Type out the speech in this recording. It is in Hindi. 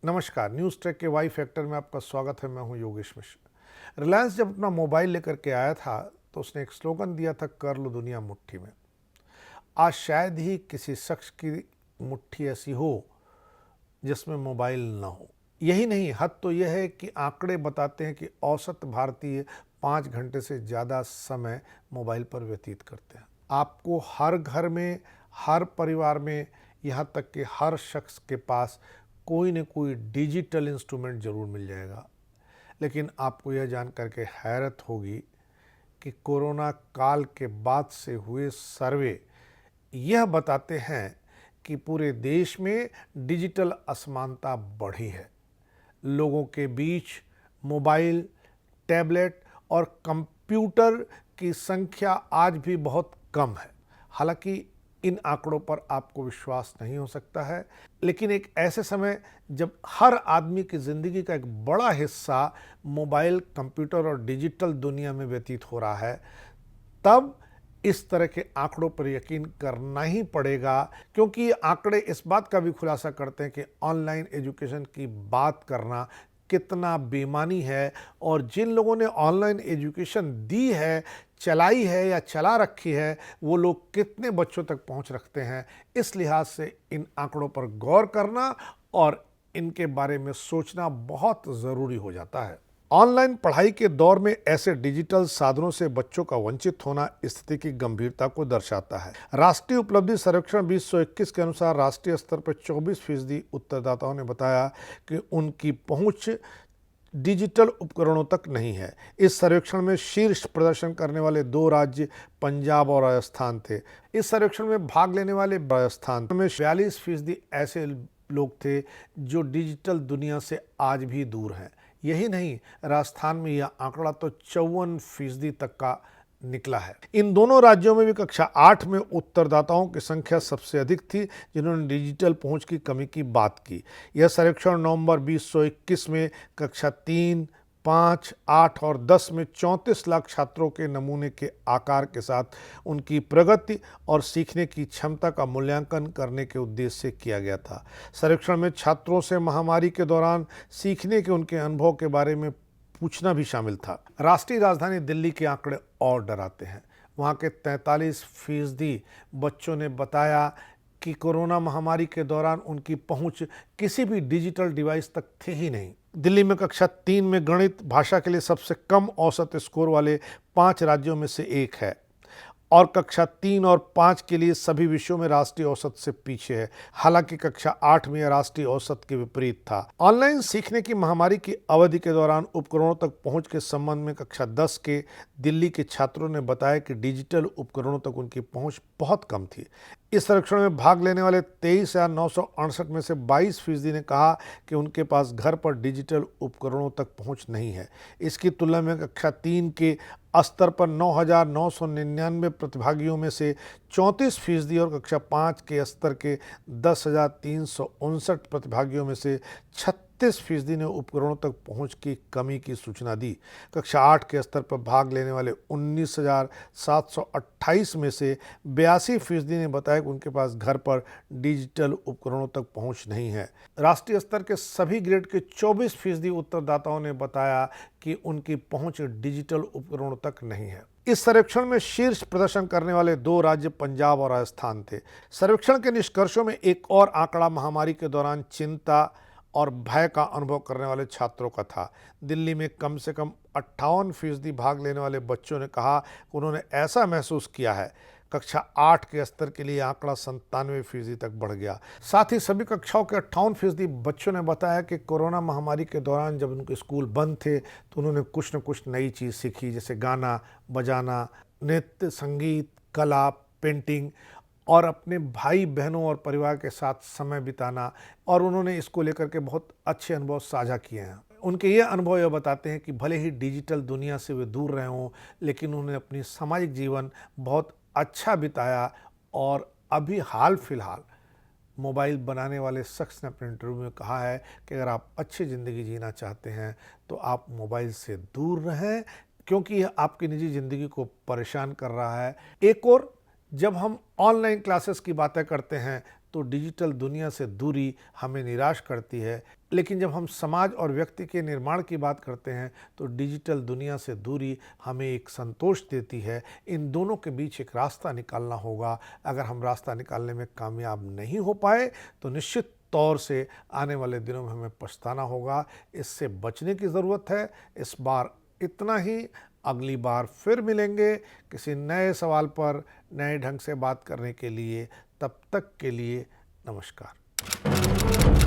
नमस्कार, न्यूज़ ट्रैक के वाई फैक्टर में आपका स्वागत है। मैं हूं योगेश मिश्र। रिलायंस जब अपना मोबाइल लेकर के आया था तो उसने एक स्लोगन दिया था, कर लो दुनिया मुट्ठी में। आज शायद ही किसी शख्स की मुट्ठी ऐसी हो जिसमें मोबाइल ना हो। यही नहीं, हद तो यह है कि आंकड़े बताते हैं कि औसत भारतीय 5 घंटे से ज़्यादा समय मोबाइल पर व्यतीत करते हैं। आपको हर घर में, हर परिवार में, यहाँ तक कि हर शख्स के पास कोई न कोई डिजिटल इंस्ट्रूमेंट ज़रूर मिल जाएगा। लेकिन आपको यह जान करके हैरत होगी कि कोरोना काल के बाद से हुए सर्वे यह बताते हैं कि पूरे देश में डिजिटल असमानता बढ़ी है। लोगों के बीच मोबाइल, टैबलेट और कंप्यूटर की संख्या आज भी बहुत कम है। हालांकि इन आंकड़ों पर आपको विश्वास नहीं हो सकता है, लेकिन एक ऐसे समय जब हर आदमी की ज़िंदगी का एक बड़ा हिस्सा मोबाइल, कंप्यूटर और डिजिटल दुनिया में व्यतीत हो रहा है, तब इस तरह के आंकड़ों पर यकीन करना ही पड़ेगा। क्योंकि ये आंकड़े इस बात का भी खुलासा करते हैं कि ऑनलाइन एजुकेशन की बात करना कितना बेईमानी है, और जिन लोगों ने ऑनलाइन एजुकेशन दी है, चलाई है या चला रखी है, वो लोग कितने बच्चों तक पहुंच रखते हैं। इस लिहाज से इन आंकड़ों पर गौर करना और इनके बारे में सोचना बहुत ज़रूरी हो जाता है। ऑनलाइन पढ़ाई के दौर में ऐसे डिजिटल साधनों से बच्चों का वंचित होना स्थिति की गंभीरता को दर्शाता है। राष्ट्रीय उपलब्धि सर्वेक्षण 2021 के अनुसार राष्ट्रीय स्तर पर 24% उत्तरदाताओं ने बताया कि उनकी पहुंच डिजिटल उपकरणों तक नहीं है। इस सर्वेक्षण में शीर्ष प्रदर्शन करने वाले 2 राज्य पंजाब और राजस्थान थे। इस सर्वेक्षण में भाग लेने वाले राजस्थान में 42% ऐसे लोग थे जो डिजिटल दुनिया से आज भी दूर हैं। यही नहीं, राजस्थान में यह आंकड़ा तो 54% तक का निकला है। इन दोनों राज्यों में भी कक्षा 8 में उत्तरदाताओं की संख्या सबसे अधिक थी जिन्होंने डिजिटल पहुंच की कमी की बात की। यह सर्वेक्षण नवंबर 2021 में कक्षा 3, 5, 8 और 10 में 34 लाख छात्रों के नमूने के आकार के साथ उनकी प्रगति और सीखने की क्षमता का मूल्यांकन करने के उद्देश्य से किया गया था। सर्वेक्षण में छात्रों से महामारी के दौरान सीखने के उनके अनुभव के बारे में पूछना भी शामिल था। राष्ट्रीय राजधानी दिल्ली के आंकड़े और डराते हैं। वहाँ के 43% बच्चों ने बताया कि कोरोना महामारी के दौरान उनकी पहुंच किसी भी डिजिटल डिवाइस तक थी ही नहीं। दिल्ली में कक्षा 3 में गणित भाषा के लिए सबसे कम औसत स्कोर वाले 5 राज्यों में से एक है, और कक्षा 3 और 5 के लिए सभी विषयों में राष्ट्रीय औसत से पीछे है। हालांकि कक्षा 8 में राष्ट्रीय औसत के विपरीत था। ऑनलाइन सीखने की महामारी की अवधि के दौरान उपकरणों तक पहुंच के संबंध में कक्षा 10 के दिल्ली के छात्रों ने बताया कि डिजिटल उपकरणों तक उनकी पहुंच बहुत कम थी। इस सर्वेक्षण में भाग लेने वाले 23,968 में से 22% ने कहा कि उनके पास घर पर डिजिटल उपकरणों तक पहुंच नहीं है। इसकी तुलना में कक्षा 3 के स्तर पर 9,999 प्रतिभागियों में से 34% और कक्षा 5 के स्तर के 10,359 प्रतिभागियों में से 36% ने उपकरणों तक पहुंच की कमी की सूचना दी। कक्षा 8 के स्तर पर भाग लेने वाले 19,728 में से 82% ने बताया कि उनके पास घर पर डिजिटल उपकरणों तक पहुंच नहीं है। राष्ट्रीय स्तर के सभी ग्रेड के 24% उत्तरदाताओं ने बताया कि उनकी पहुंच डिजिटल उपकरणों तक नहीं है। इस सर्वेक्षण में शीर्ष प्रदर्शन करने वाले 2 राज्य पंजाब और राजस्थान थे। सर्वेक्षण के निष्कर्षों में एक और आंकड़ा महामारी के दौरान चिंता और भय का अनुभव करने वाले छात्रों का था। दिल्ली में कम से कम 58% भाग लेने वाले बच्चों ने कहा कि उन्होंने ऐसा महसूस किया है। कक्षा 8 के स्तर के लिए आंकड़ा 97% तक बढ़ गया। साथ ही सभी कक्षाओं के 58% बच्चों ने बताया कि कोरोना महामारी के दौरान जब उनके स्कूल बंद थे तो उन्होंने कुछ न कुछ नई चीज़ सीखी, जैसे गाना बजाना, नृत्य, संगीत, कला, पेंटिंग और अपने भाई बहनों और परिवार के साथ समय बिताना, और उन्होंने इसको लेकर के बहुत अच्छे अनुभव साझा किए हैं। उनके ये अनुभव यह बताते हैं कि भले ही डिजिटल दुनिया से वे दूर रहे हों, लेकिन उन्होंने अपनी सामाजिक जीवन बहुत अच्छा बिताया। और अभी हाल फिलहाल मोबाइल बनाने वाले शख्स ने अपने इंटरव्यू में कहा है कि अगर आप अच्छी ज़िंदगी जीना चाहते हैं तो आप मोबाइल से दूर रहें, क्योंकि यह आपकी निजी ज़िंदगी को परेशान कर रहा है। एक और जब हम ऑनलाइन क्लासेस की बातें करते हैं तो डिजिटल दुनिया से दूरी हमें निराश करती है, लेकिन जब हम समाज और व्यक्ति के निर्माण की बात करते हैं तो डिजिटल दुनिया से दूरी हमें एक संतोष देती है। इन दोनों के बीच एक रास्ता निकालना होगा। अगर हम रास्ता निकालने में कामयाब नहीं हो पाए तो निश्चित तौर से आने वाले दिनों में हमें पछताना होगा। इससे बचने की ज़रूरत है। इस बार इतना ही। अगली बार फिर मिलेंगे किसी नए सवाल पर नए ढंग से बात करने के लिए। तब तक के लिए नमस्कार।